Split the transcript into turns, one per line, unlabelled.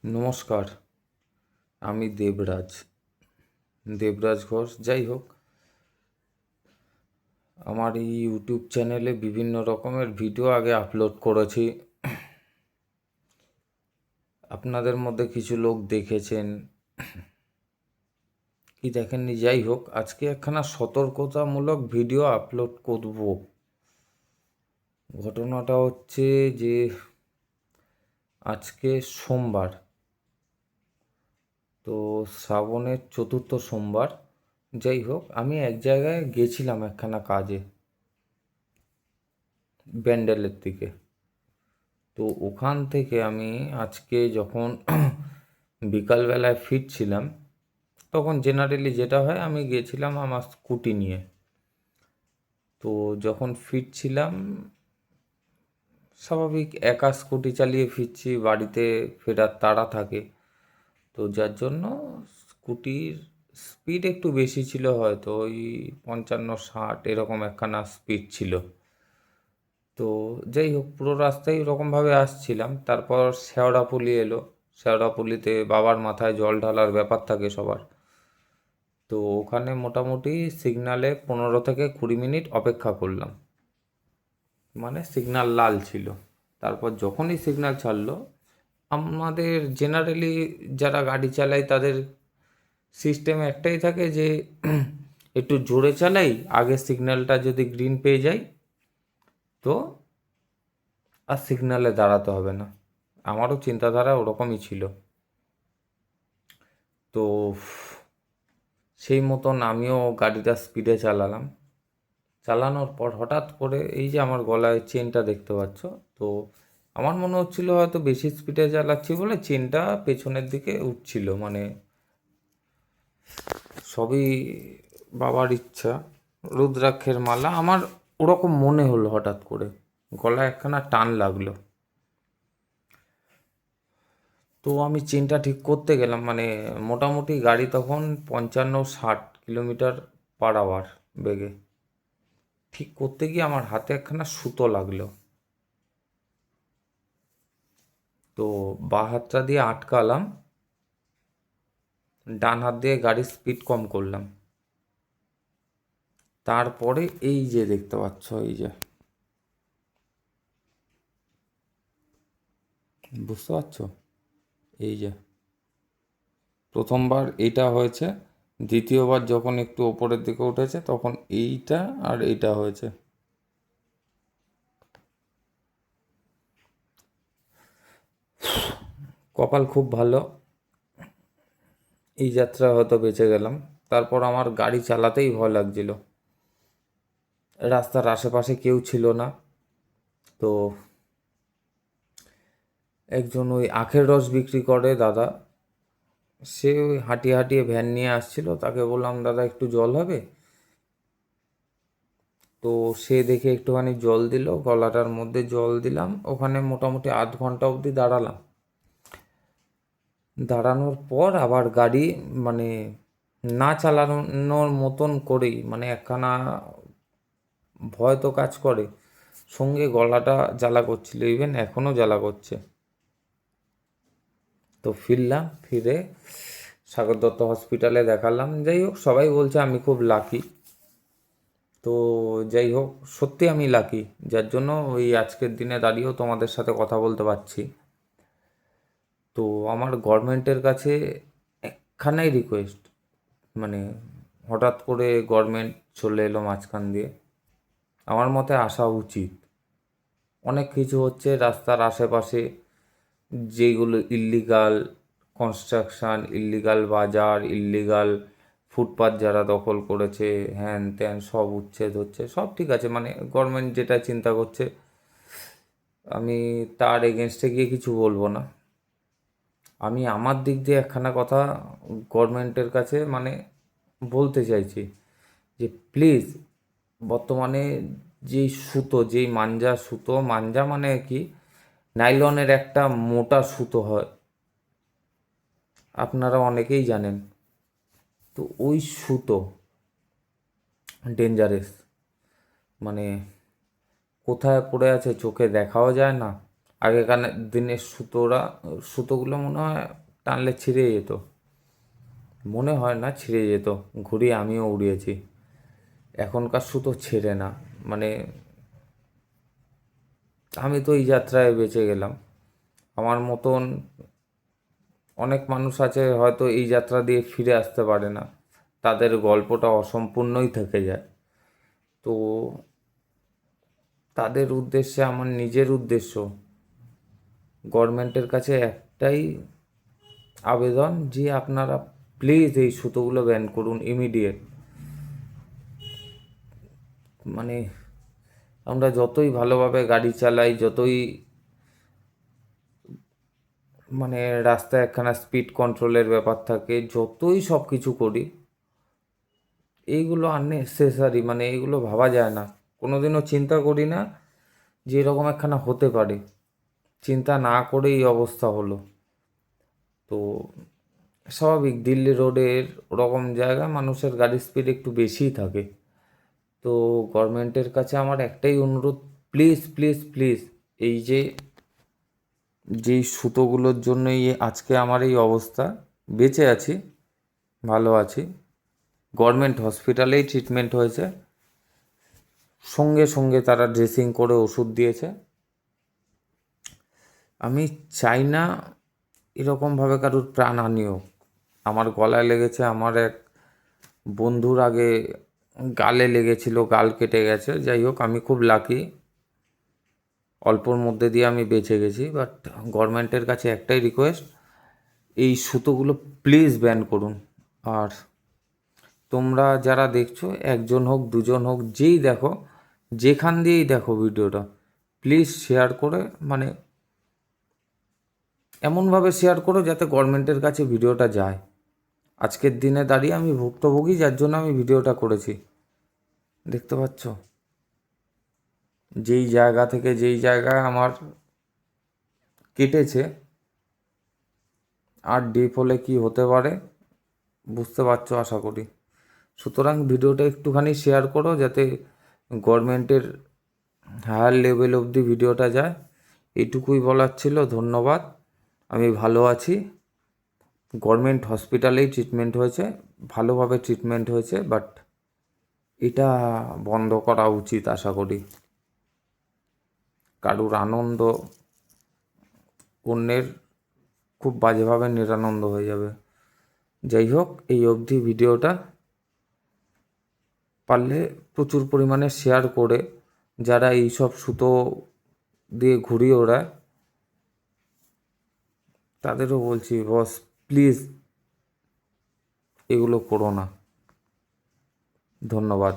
নমস্কার। আমি দেবরাজ ঘোষ। যাই হোক, আমার এই ইউটিউব চ্যানেলে বিভিন্ন রকমের ভিডিও আগে আপলোড করেছি। আপনাদের মধ্যে কিছু লোক দেখেছেন কি দেখেননি, যাই হোক, আজকে একখানা সতর্কতামূলক ভিডিও আপলোড করব। ঘটনাটা হচ্ছে যে আজকে সোমবার, তো শ্রাবণের চতুর্থ সোমবার। যাই হোক, আমি এক জায়গায় গেছিলাম একখানা কাজে, ব্যান্ডেলের দিকে। তো ওখান থেকে আমি আজকে যখন বিকালবেলায় ফিরছিলাম, তখন জেনারেলি যেটা হয়, আমি গেছিলাম আমার স্কুটি নিয়ে। তো যখন ফিরছিলাম, স্বাভাবিক একা স্কুটি চালিয়ে ফিরছি, বাড়িতে ফেরার তাড়া থাকে। তো যার জন্য স্কুটির স্পিড একটু বেশি ছিল, হয়তো ওই 55-60 এরকম একখানা স্পিড ছিল। তো যাই হোক, পুরো রাস্তায় এরকমভাবে আসছিলাম। তারপর শেওড়াফুলি এলো। শেওড়াফুলিতে বাবার মাথায় জল ঢালার ব্যাপার থাকে সবার। তো ওখানে মোটামুটি সিগনালে 15 থেকে 20 মিনিট অপেক্ষা করলাম, মানে সিগন্যাল লাল ছিল। তারপর যখনই সিগন্যাল ছাড়লো, আমাদের জেনারেলি যারা গাড়ি চালায় তাদের সিস্টেম একটাই থাকে যে একটু জোরে চালাই, আগে সিগন্যালটা যদি গ্রিন পেয়ে যাই তো আর সিগন্যালে দাঁড়াতে হবে না। আমারও চিন্তাধারা ওরকমই ছিল। তো সেই মতন আমিও গাড়িটা স্পিডে চালালাম। চালানোর পর হঠাৎ করে এই যে আমার গলায় চেনটা দেখতে পাচ্ছ, তো আমার মনে হচ্ছিল হয়তো বেশি স্পিডে চালাচ্ছি বলে চেনটা পেছনের দিকে উঠছিল। মানে সবই বাবার ইচ্ছা, রুদ্রাক্ষের মালা, আমার ওরকম মনে হলো। হঠাৎ করে গলায় একখানা টান লাগলো। তো আমি চেনটা ঠিক করতে গেলাম, মানে মোটামুটি গাড়ি তখন 55-60 কিলোমিটার/আওয়ার বেগে। ঠিক করতে গিয়ে আমার হাতে একখানা সুতো লাগলো। তো বাঁ হাতটা দিয়ে আটকালাম, ডান হাত দিয়ে গাড়ির স্পিড কম করলাম। তারপরে এই যে দেখতে পাচ্ছ, এই যে বুঝতে পারছো, এই যে প্রথমবার এইটা হয়েছে, দ্বিতীয়বার যখন একটু ওপরের দিকে উঠেছে তখন এইটা আর এইটা হয়েছে। কপাল খুব ভালো, এই যাত্রা হয়তো বেঁচে গেলাম। তারপর আমার গাড়ি চালাতেই ভয় লাগছিল। রাস্তার আশেপাশে কেউ ছিল না। তো একজন ওই আখের রস বিক্রি করে দাদা, সে ওই হাঁটিয়ে হাঁটিয়ে ভ্যান নিয়ে আসছিল। তাকে বললাম, দাদা একটু জল হবে? তো সে দেখে একটুখানি জল দিল, গলাটার মধ্যে জল দিলাম। ওখানে মোটামুটি আধ ঘন্টা অবধি দাঁড়ালাম। দাঁড়ানোর পর আবার গাড়ি, মানে না চালানোর মতন করেই, মানে একখানা ভয় তো কাজ করে, সঙ্গে গলাটা জ্বালা করছিল, ইভেন এখনও জ্বালা করছে। তো ফিরলাম, ফিরে সাগর দত্ত হসপিটালে দেখালাম। যাই হোক, সবাই বলছে আমি খুব লাকি। তো যাই হোক, সত্যি আমি লাকি, যার জন্য ওই আজকের দিনে দাঁড়িয়েও তোমাদের সাথে কথা বলতে পারছি। তো আমার গভর্নমেন্টের কাছে একখানাই রিকোয়েস্ট, মানে হঠাৎ করে গভর্নমেন্ট চলে এলো মাঝখান দিয়ে, আমার মতে আসা উচিত। অনেক কিছু হচ্ছে রাস্তার আশেপাশে, যেগুলো ইল্লিগাল কনস্ট্রাকশান, ইল্লিগাল বাজার, ইল্লিগাল ফুটপাথ যারা দখল করেছে, হ্যান ত্যান সব উচ্ছেদ হচ্ছে, সব ঠিক আছে, মানে গভর্নমেন্ট যেটা চিন্তা করছে আমি তার এগেনস্টে গিয়ে কিছু বলবো না। আমি আমার দিক দিয়ে একখানা কথা গভর্নমেন্টের কাছে মানে বলতে চাইছি, যে প্লিজ, বর্তমানে যেই সুতো, যেই মাঞ্জা সুতো, মাঞ্জা মানে কি, নাইলনের একটা মোটা সুতো হয়, আপনারা অনেকেই জানেন। তো ওই সুতো ডেঞ্জারাস, মানে কোথায় পড়ে আছে চোখে দেখাও যায় না, আগেকার দিনের সুতোগুলো মনে হয় টানলে ছিঁড়ে যেত, মনে হয় না ছিঁড়ে যেত, ঘুড়ি আমিও উড়িয়েছি। এখনকার সুতো ছেড়ে না, মানে আমি তো এই যাত্রায় বেঁচে গেলাম। আমার মতন অনেক মানুষ আছে হয়তো এই যাত্রা দিয়ে ফিরে আসতে পারে না, তাদের গল্পটা অসম্পূর্ণই থেকে যায়। তো তাদের উদ্দেশ্যে, আমার নিজের উদ্দেশ্য, গভর্নমেন্টের কাছে একটাই আবেদন যে আপনারা প্লিজ এই সুতোগুলো ব্যান করুন ইমিডিয়েট। মানে আমরা যতই ভালোভাবে গাড়ি চালাই, যতই মানে রাস্তায় একখানা স্পিড কন্ট্রোলের ব্যাপার থাকে, যতই সব কিছু করি, এইগুলো আননেসেসারি, মানে এইগুলো ভাবা যায় না। কোনোদিনও চিন্তা করি না যে এরকম একখানা হতে পারে, চিন্তা না করে এই অবস্থা হলো। তো স্বাভাবিক, দিল্লি রোডের ওরকম জায়গায় মানুষের গাড়ির স্পিড একটু বেশিই থাকে। তো গভর্নমেন্টের কাছে আমার একটাই অনুরোধ, প্লিজ প্লিজ প্লিজ, এই যেই সুতোগুলোর জন্যই আজকে আমার এই অবস্থা, বেঁচে আছি, ভালো আছি, গভর্নমেন্ট হসপিটালেই ট্রিটমেন্ট হয়েছে, সঙ্গে সঙ্গে তারা ড্রেসিং করে ওষুধ দিয়েছে। আমি চাই না এরকমভাবে কারোর প্রাণহানি হোক। আমার গলায় লেগেছে, আমার এক বন্ধুর আগে গালে লেগেছিল, গাল কেটে গেছে। যাই হোক, আমি খুব লাকি, অল্পর মধ্যে দিয়ে আমি বেঁচে গেছি। বাট গভর্নমেন্টের কাছে একটাই রিকোয়েস্ট, এই সুতোগুলো প্লিজ ব্যান করুন। আর তোমরা যারা দেখছো, একজন হোক, দুজন হোক, যেই দেখো, যেখান দিয়েই দেখো ভিডিওটা, প্লিজ শেয়ার করে, মানে এমনভাবে শেয়ার করো যাতে গভর্নমেন্টের কাছে ভিডিওটা যায়। আজকের দিনে দাঁড়িয়ে আমি ভুক্তভোগী, যার জন্য আমি ভিডিওটা করেছি। দেখতে পাচ্ছ যেই জায়গা থেকে, যেই জায়গায় আমার কেটেছে, আর ডিপ হলে কি হতে পারে বুঝতে পারছো আশা করি। সুতরাং ভিডিওটা একটুখানি শেয়ার করো যাতে গভর্নমেন্টের হায়ার লেভেল অবধি ভিডিওটা যায়। এইটুকুই বলার ছিল। ধন্যবাদ। আমি ভালো আছি। গভর্নমেন্ট হসপিটালেই ট্রিটমেন্ট হয়েছে, ভালোভাবে ট্রিটমেন্ট হয়েছে। বাট এটা বন্ধ করা উচিত আশা করি। কারুর আনন্দ অন্যের খুব বাজেভাবে নিরানন্দ হয়ে যাবে। যাই হোক, এই অবধি ভিডিওটা পারলে প্রচুর পরিমাণে শেয়ার করে, যারা এইসব সুতো দিয়ে ঘুড়ি ওড়ায় তাদেরও বলছি, বস প্লিজ এগুলো করো না। ধন্যবাদ।